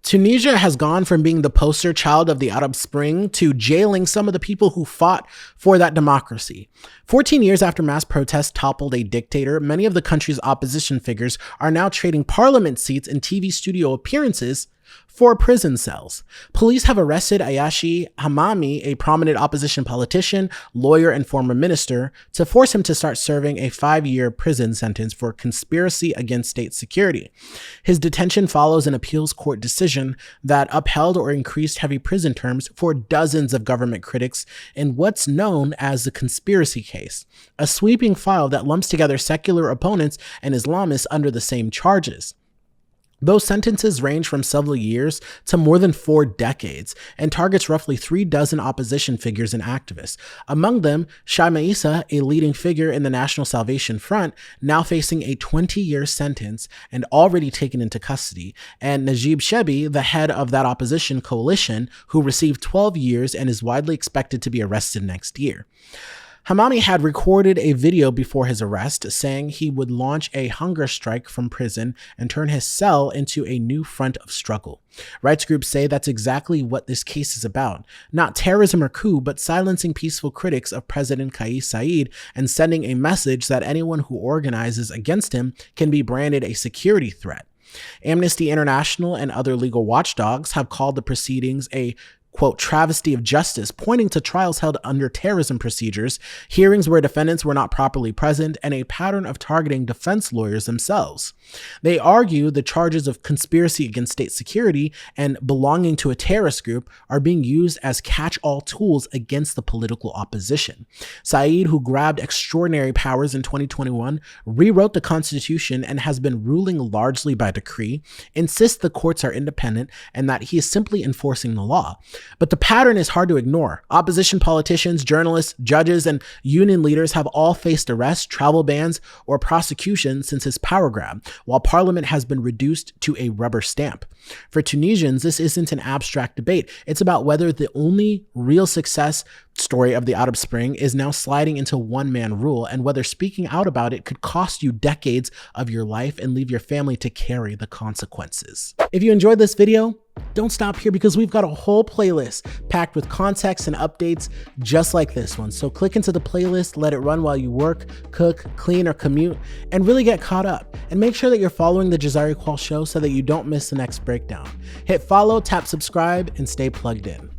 Tunisia has gone from being the poster child of the Arab Spring to jailing some of the people who fought for that democracy. 14 years after mass protests toppled a dictator, many of the country's opposition figures are now trading parliament seats and TV studio appearances for prison cells. Police have arrested Ayashi Hamami, a prominent opposition politician, lawyer, and former minister, to force him to start serving a 5-year prison sentence for conspiracy against state security. His detention follows an appeals court decision that upheld or increased heavy prison terms for dozens of government critics in what's known as the conspiracy case, a sweeping file that lumps together secular opponents and Islamists under the same charges. Those sentences range from several years to more than 4 decades and targets roughly 3 dozen opposition figures and activists. Among them, Shaima Issa, a leading figure in the National Salvation Front, now facing a 20-year sentence and already taken into custody, and Najib Shebi, the head of that opposition coalition, who received 12 years and is widely expected to be arrested next year. Hamami had recorded a video before his arrest saying he would launch a hunger strike from prison and turn his cell into a new front of struggle. Rights groups say that's exactly what this case is about. Not terrorism or coup, but silencing peaceful critics of President Kais Saied and sending a message that anyone who organizes against him can be branded a security threat. Amnesty International and other legal watchdogs have called the proceedings a quote, travesty of justice, pointing to trials held under terrorism procedures, hearings where defendants were not properly present, and a pattern of targeting defense lawyers themselves. They argue the charges of conspiracy against state security and belonging to a terrorist group are being used as catch-all tools against the political opposition. Saied, who grabbed extraordinary powers in 2021, rewrote the Constitution and has been ruling largely by decree, insists the courts are independent and that he is simply enforcing the law. But the pattern is hard to ignore. Opposition politicians, journalists, judges, and union leaders have all faced arrest, travel bans, or prosecution since his power grab, while parliament has been reduced to a rubber stamp. For Tunisians, this isn't an abstract debate. It's about whether the only real success story of the Arab Spring is now sliding into one-man rule, and whether speaking out about it could cost you decades of your life and leave your family to carry the consequences. If you enjoyed this video, don't stop here because we've got a whole playlist packed with context and updates just like this one. So click into the playlist, let it run while you work, cook, clean, or commute, and really get caught up. And make sure that you're following the Jazari Kual show so that you don't miss the next breakdown. Hit follow, tap subscribe, and stay plugged in.